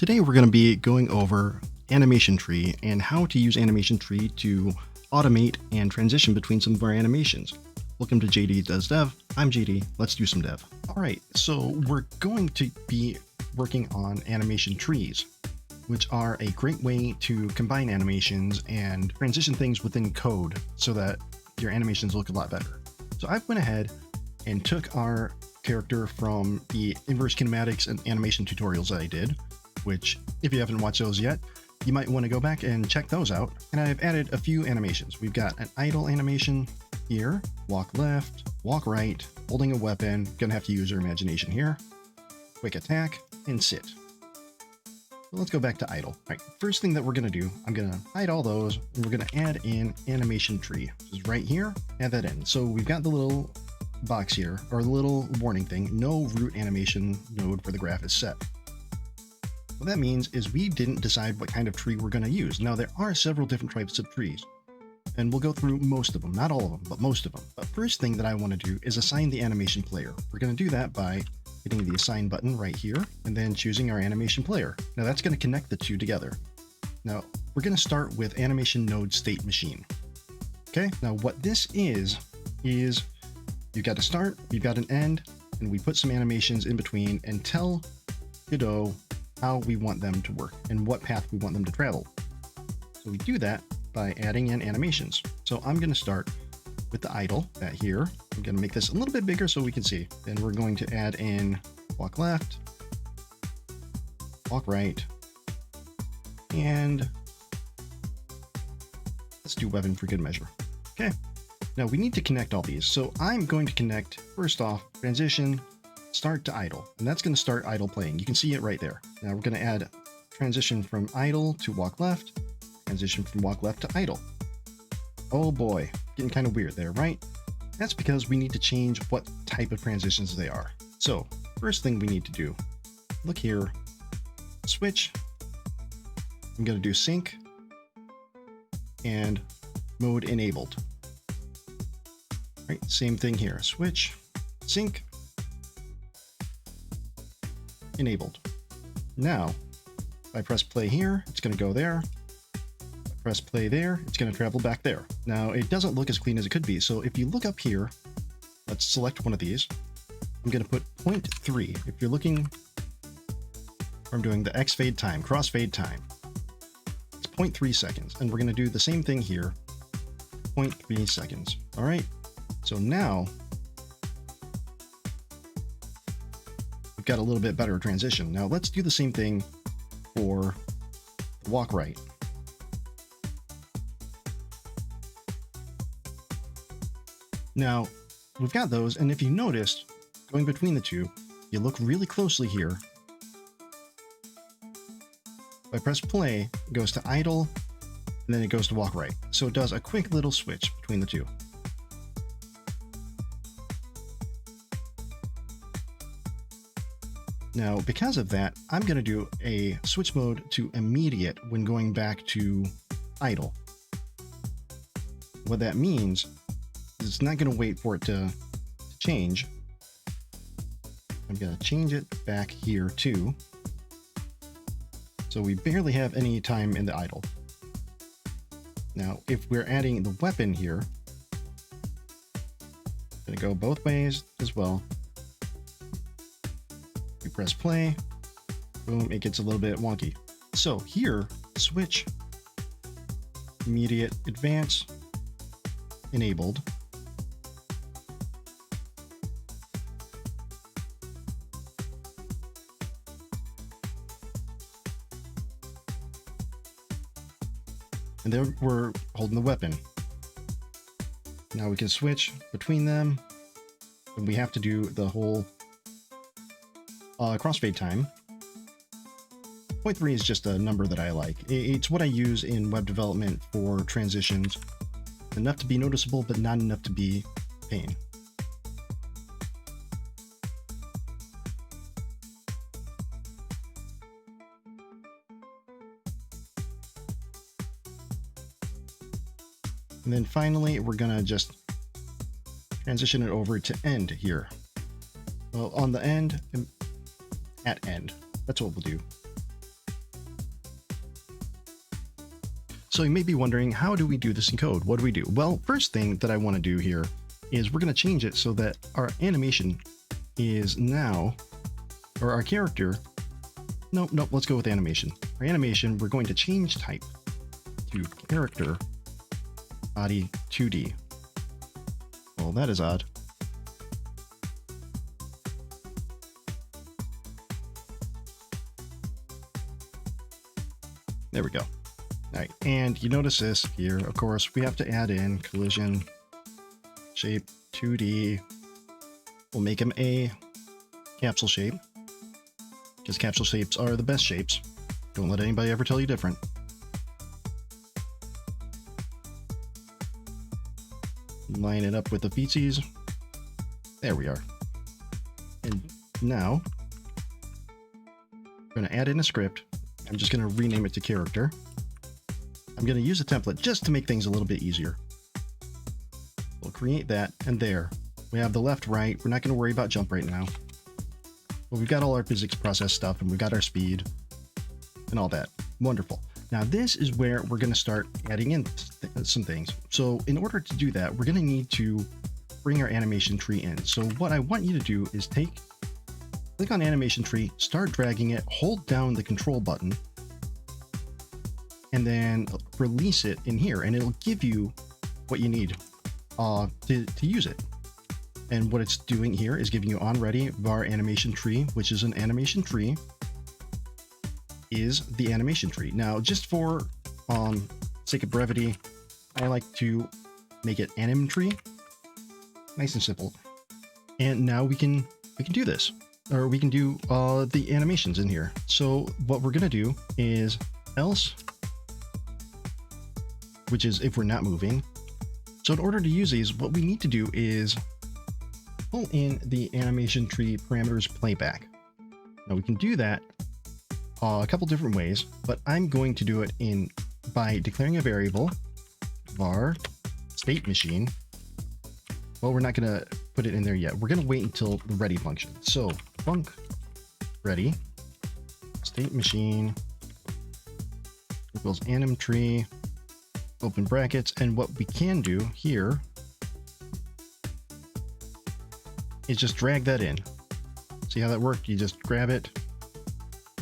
Today we're going to be going over animation tree and how to use animation tree to automate and transition between some of our animations. Welcome to JD Does Dev. I'm JD. Let's do some dev. All right, so we're going to be working on animation trees, which are a great way to combine animations and transition things within code so that your animations look a lot better. So I went ahead and took our character from the inverse kinematics and animation tutorials that I did, which if you haven't watched those yet, you might want to go back and check those out. And I've added a few animations. We've got an idle animation here, walk left, walk right, holding a weapon, gonna have to use your imagination here, quick attack, and sit. So let's go back to idle. All right, first thing that we're gonna do, I'm gonna hide all those, and we're gonna add in animation tree. This is right here, add that in. So we've got the little box here, or the little warning thing, no root animation node for the graph is set. What that means is we didn't decide what kind of tree we're going to use. Now there are several different types of trees, and we'll go through most of them, not all of them, but most of them. But first thing that I want to do is assign the animation player. We're going to do that by hitting the assign button right here, and then choosing our animation player. Now that's going to connect the two together. Now we're going to start with animation node state machine. Okay, now what this is you've got a start, you've got an end, and we put some animations in between and tell Godot how we want them to work and what path we want them to travel. So we do that by adding in animations. So I'm going to start with the idle, that here. I'm going to make this a little bit bigger so we can see. Then we're going to add in walk left, walk right, and let's do weapon for good measure. Okay. Now we need to connect all these. So I'm going to connect, first off, transition, start to idle, and that's going to start idle playing. You can see it right there. Now we're going to add transition from idle to walk left, transition from walk left to idle. Oh boy, getting kind of weird there, right? That's because we need to change what type of transitions they are. So first thing we need to do, look here, switch. I'm going to do sync and mode enabled. Right, same thing here, switch, sync, enabled. Now, if I press play here, it's going to go there. If I press play there, it's going to travel back there. Now, it doesn't look as clean as it could be. So if you look up here, let's select one of these. I'm going to put 0.3. If you're looking, I'm doing the X fade time, cross fade time. It's 0.3 seconds. And we're going to do the same thing here, 0.3 seconds. All right. So now we've got a little bit better transition. Now let's do the same thing for walk right. Now we've got those, and if you noticed, going between the two, you look really closely here. If I press play, it goes to idle, and then it goes to walk right. So it does a quick little switch between the two. Now, because of that, I'm going to do a switch mode to immediate when going back to idle. What that means is it's not going to wait for it to change. I'm going to change it back here too. So we barely have any time in the idle. Now, if we're adding the weapon here, I'm going to go both ways as well. We press play, boom, it gets a little bit wonky. So here, switch, immediate advance, enabled. And then we're holding the weapon. Now we can switch between them, and we have to do the whole crossfade time. 0.3 is just a number that I like. It's what I use in web development for transitions. Enough to be noticeable, but not enough to be a pain. And then finally, we're gonna just transition it over to end here. Well, on the end, at end. That's what we'll do. So you may be wondering, how do we do this in code? What do we do? Well, first thing that I want to do here is we're going to change it so that our animation is now, or our character, nope, let's go with animation. Our animation, we're going to change type to character body 2D. Well, that is odd. There we go. All right, and you notice this here, of course, we have to add in collision shape 2D. We'll make him a capsule shape, because capsule shapes are the best shapes. Don't let anybody ever tell you different. Line it up with the feetsies. There we are. And now, we're going to add in a script. I'm just going to rename it to character. I'm going to use a template just to make things a little bit easier. We'll create that, and there. We have the left, right. We're not going to worry about jump right now. But we've got all our physics process stuff, and we've got our speed, and all that. Wonderful. Now this is where we're going to start adding in some things. So in order to do that, we're going to need to bring our animation tree in. So what I want you to do is click on animation tree, start dragging it, hold down the control button, and then release it in here, and it'll give you what you need to use it. And what it's doing here is giving you on ready var animation tree, which is an animation tree, is the animation tree. Now, just for sake of brevity, I like to make it anim tree, nice and simple. And now we can do this, or we can do the animations in here. So what we're gonna do is else, which is if we're not moving. So in order to use these, what we need to do is pull in the animation tree parameters playback. Now we can do that a couple different ways, but I'm going to do it by declaring a variable var state machine. Well, we're not going to put it in there yet. We're going to wait until the ready function. So func ready state machine equals anim tree open brackets, and what we can do here is just drag that in. See how that worked? You just grab it,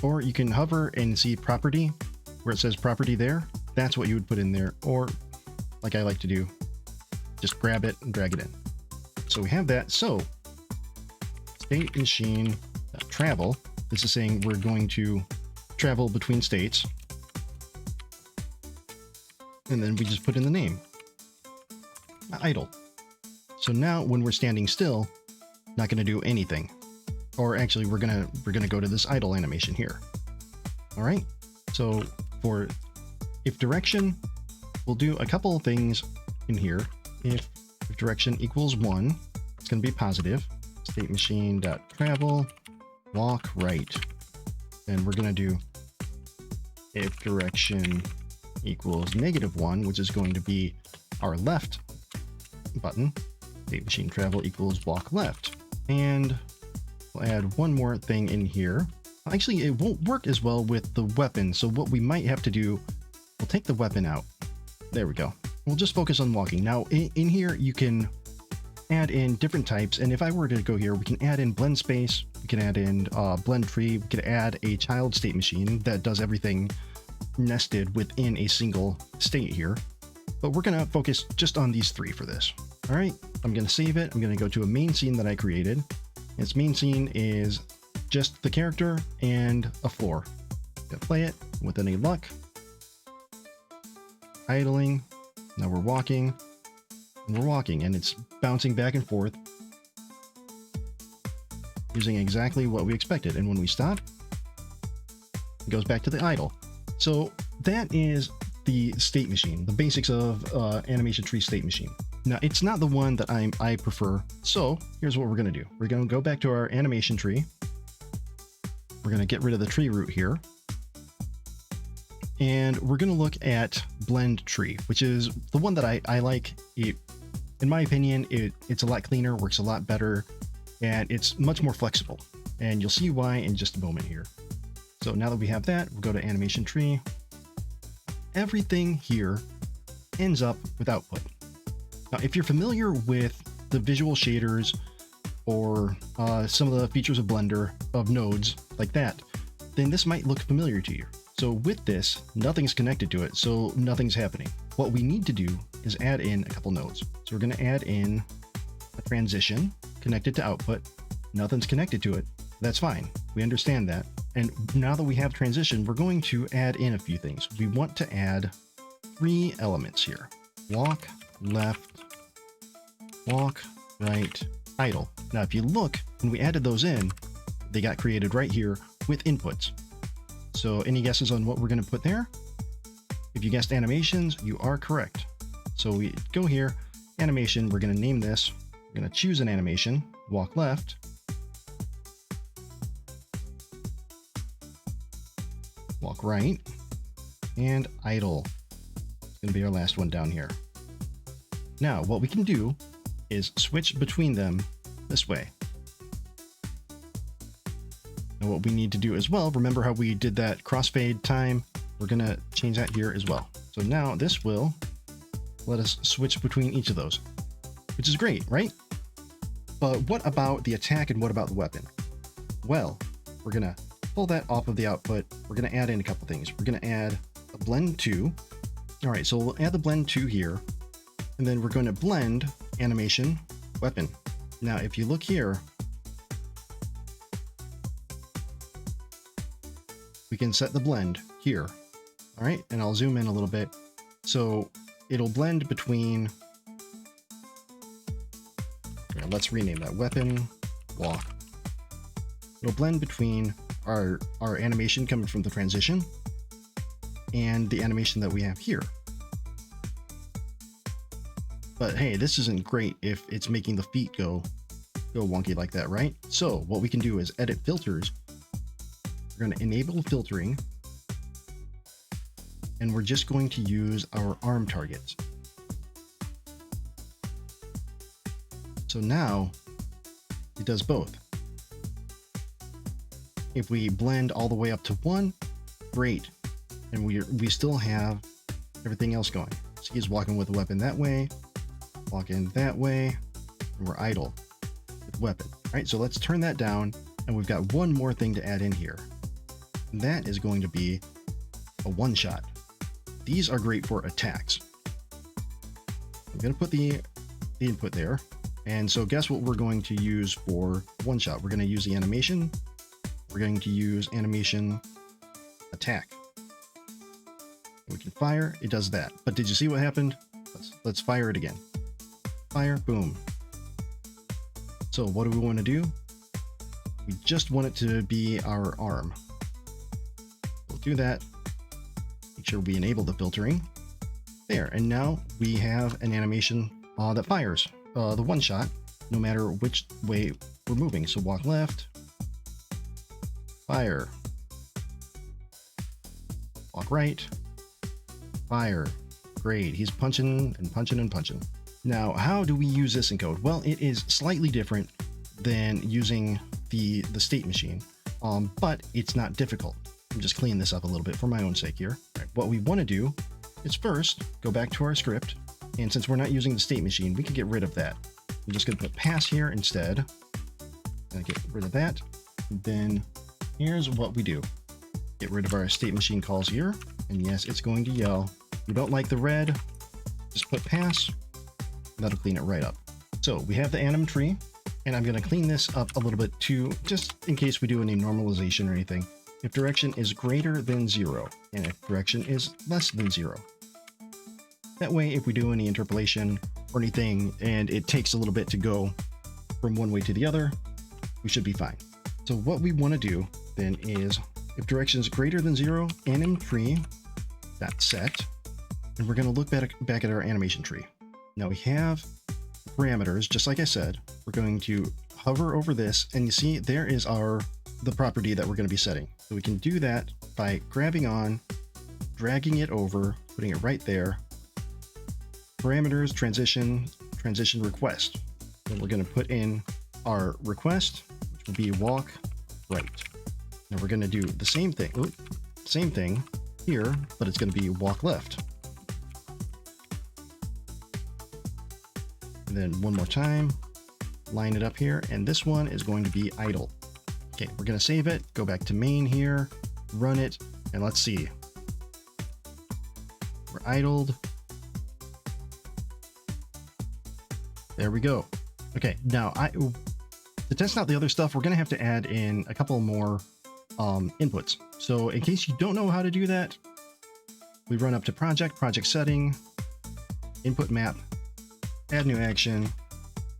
or you can hover and see property where it says property there. That's what you would put in there, or like I like to do, just grab it and drag it in. So we have that. So state machine travel, this is saying we're going to travel between states, and then we just put in the name idle. So now when we're standing still, not going to do anything, or actually we're gonna go to this idle animation here. All right, so for if direction, we'll do a couple of things in here. If direction equals 1, it's going to be positive. State machine dot travel walk right, and we're going to do if direction equals -1, which is going to be our left button. State machine travel equals walk left. And we'll add one more thing in here. Actually, it won't work as well with the weapon. So what we might have to do, we'll take the weapon out. There we go. We'll just focus on walking. Now in here, you can add in different types. And if I were to go here, we can add in blend space. We can add in blend tree. We could add a child state machine that does everything nested within a single state here. But we're going to focus just on these three for this. All right, I'm going to save it. I'm going to go to a main scene that I created. Its main scene is just the character and a floor. Gonna play it with any luck. Idling. Now we're walking. And we're walking, and it's bouncing back and forth using exactly what we expected. And when we stop, it goes back to the idle. So that is the state machine, the basics of animation tree state machine. Now, it's not the one that I prefer, so here's what we're going to do. We're going to go back to our animation tree. We're going to get rid of the tree root here. And we're going to look at blend tree, which is the one that I like. In my opinion, it's a lot cleaner, works a lot better, and it's much more flexible. And you'll see why in just a moment here. So now that we have that, we'll go to animation tree. everything here ends up with output. Now, if you're familiar with the visual shaders or some of the features of Blender of nodes like that, then this might look familiar to you. So with this, nothing's connected to it, so nothing's happening. What we need to do is add in a couple nodes. So we're going to add in a transition connected to output. Nothing's connected to it. That's fine. We understand that. And now that we have transition, we're going to add in a few things. We want to add 3 elements here. Walk, left, walk, right, idle. Now, if you look, when we added those in, they got created right here with inputs. So any guesses on what we're going to put there? If you guessed animations, you are correct. So we go here, animation, we're going to name this. We're going to choose an animation, walk left, walk right, and idle. It's going to be our last one down here. Now, what we can do is switch between them this way. Now, what we need to do as well, remember how we did that crossfade time? We're going to change that here as well. So now this will let us switch between each of those, which is great, right? But what about the attack and what about the weapon? Well, we're going to pull that off of the output. We're going to add in a couple things. We're going to add a Blend2. All right, so we'll add the Blend2 here, and then we're going to blend animation weapon. Now, if you look here, we can set the blend here. All right, and I'll zoom in a little bit. So it'll blend between, let's rename that weapon, walk. It'll blend between our animation coming from the transition and the animation that we have here. But hey, this isn't great if it's making the feet go wonky like that, right? So what we can do is edit filters. We're going to enable filtering, and we're just going to use our arm targets. So now it does both. If we blend all the way up to 1, great. And we still have everything else going. So he's walking with the weapon that way, walking that way, and we're idle with the weapon. All right, so let's turn that down, and we've got one more thing to add in here. And that is going to be a one-shot. These are great for attacks. I'm going to put the input there. And so guess what we're going to use for one-shot? We're going to use the animation. We're going to use animation attack. We can fire, it does that. But did you see what happened? Let's fire it again. Fire, boom. So what do we want to do? We just want it to be our arm. We'll do that. Make sure we enable the filtering. There, and now we have an animation that fires the one shot, no matter which way we're moving. So walk left, fire, walk right, fire. Great, he's punching and punching and punching. Now, how do we use this in code? Well, it is slightly different than using the state machine, but it's not difficult. I'm just cleaning this up a little bit for my own sake here. All right, what we want to do is first go back to our script, and since we're not using the state machine, we can get rid of that. I'm just going to put pass here instead. Gonna get rid of that. Then here's what we do. Get rid of our state machine calls here, and yes, it's going to yell. If you don't like the red, just put pass. That'll clean it right up. So we have the anim tree, and I'm going to clean this up a little bit too, just in case we do any normalization or anything. If direction is greater than 0, and if direction is less than 0. That way, if we do any interpolation or anything, and it takes a little bit to go from one way to the other, we should be fine. So what we want to do then is, if direction is greater than 0, anim tree .set, and we're going to look back at our animation tree. Now we have parameters, just like I said. We're going to hover over this, and you see there is the property that we're going to be setting. So we can do that by grabbing on, dragging it over, putting it right there. Parameters, transition request. And we're going to put in our request, which will be walk right. Now we're going to do the same thing. here, but it's going to be walk left. And then one more time, line it up here, and this one is going to be idle. Okay, we're going to save it, go back to main here, run it, and let's see. We're idled. There we go. Okay, now to test out the other stuff, we're going to have to add in a couple more inputs. So in case you don't know how to do that, we run up to project setting, input map, add new action,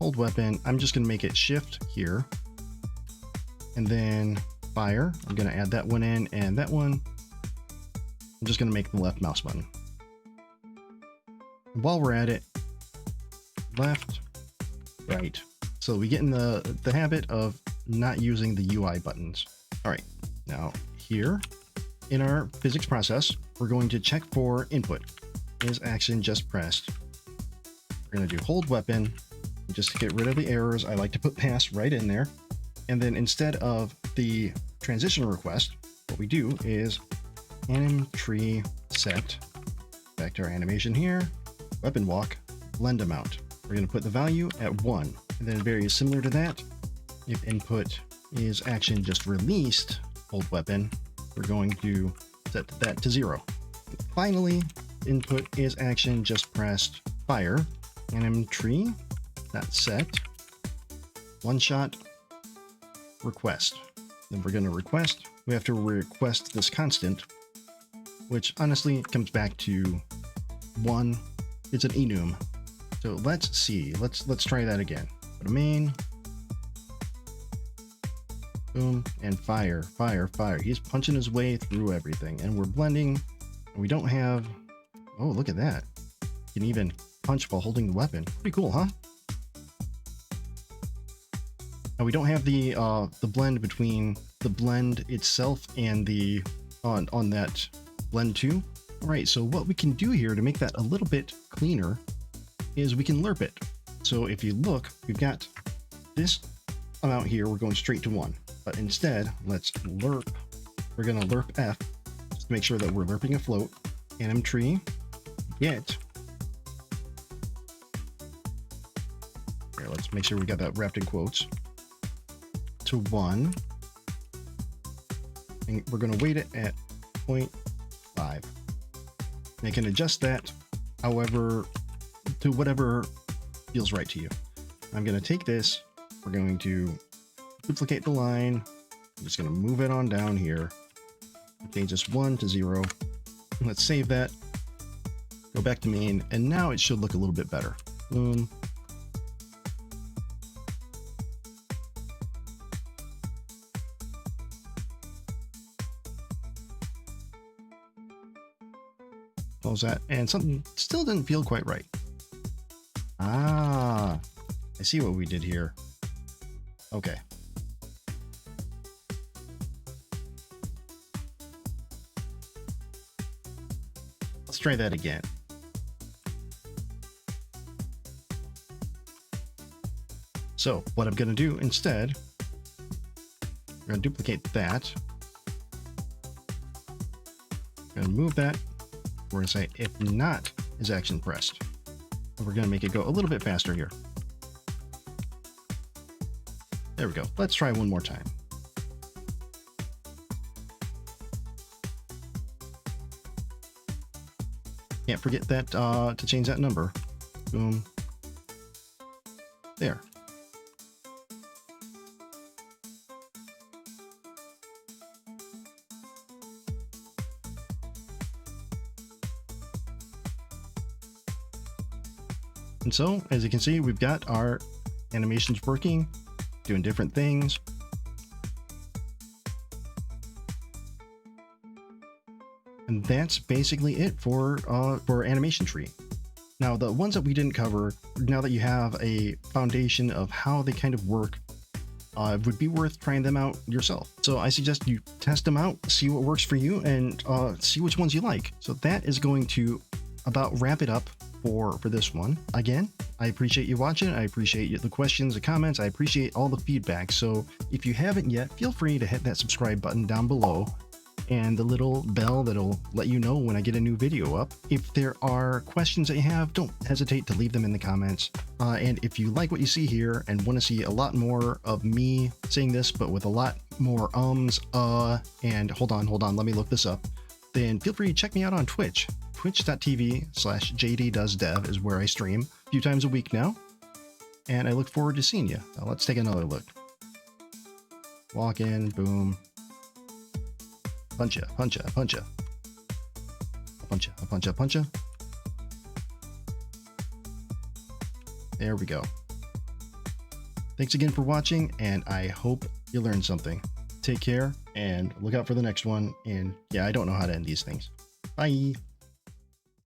hold weapon. I'm just going to make it shift here. And then fire. I'm going to add that one in, and that one, I'm just going to make the left mouse button. And while we're at it, left, right. So we get in the habit of not using the UI buttons. All right, now here in our physics process, we're going to check for input. Is action just pressed? We're going to do hold weapon. Just to get rid of the errors, I like to put pass right in there. And then instead of the transition request, what we do is anim tree set, back to our animation here, weapon walk, blend amount. We're going to put the value at 1. And then very similar to that, if input is action just released, hold weapon, we're going to set that to 0. Finally, input is action just pressed, fire, anim tree, not set, one shot, request. Then we're going to request. We have to request this constant, which honestly comes back to 1. It's an enum. So let's see. Let's try that again. Go to main. Boom, and fire, fire, fire. He's punching his way through everything, and we're blending. And we don't have. Oh, look at that! You can even punch while holding the weapon. Pretty cool, huh? Now we don't have the blend between the blend itself and the on that blend 2. All right, so what we can do here to make that a little bit cleaner is we can lerp it. So if you look, we've got this amount here. We're going straight to 1, but instead let's lerp. We're going to lerp F just to make sure that we're lerping a float. Anim tree get. Here, let's make sure we got that wrapped in quotes. To 1, and we're going to weight it at 0.5. They can adjust that however to whatever feels right to you. I'm going to take this, we're going to duplicate the line, I'm just going to move it on down here, change this 1 to 0. Let's save that, go back to main, and now it should look a little bit better. Boom. Close that, and something still didn't feel quite right. Ah, I see what we did here. Okay. Let's try that again. So what I'm going to do instead, I'm going to duplicate that. I'm going to move that. We're going to say if not is action pressed. We're going to make it go a little bit faster here. There we go. Let's try one more time. Can't forget that to change that number. Boom. There. And so, as you can see, we've got our animations working, doing different things. And that's basically it for animation tree. Now, the ones that we didn't cover, now that you have a foundation of how they kind of work, would be worth trying them out yourself. So I suggest you test them out, see what works for you, and see which ones you like. So that is going to about wrap it up for this one. Again, I appreciate you watching. I appreciate the questions, the comments. I appreciate all the feedback. So if you haven't yet, feel free to hit that subscribe button down below. and the little bell that'll let you know when I get a new video up. If there are questions that you have, don't hesitate to leave them in the comments. And if you like what you see here and want to see a lot more of me saying this, but with a lot more and hold on, let me look this up, then feel free to check me out on Twitch. Twitch.tv/JDDoesDev is where I stream a few times a week now. And I look forward to seeing you. Now let's take another look. Walk in, boom. Puncha, puncha, puncha. Puncha, puncha, puncha. There we go. Thanks again for watching, and I hope you learned something. Take care, and look out for the next one. And yeah, I don't know how to end these things. Bye.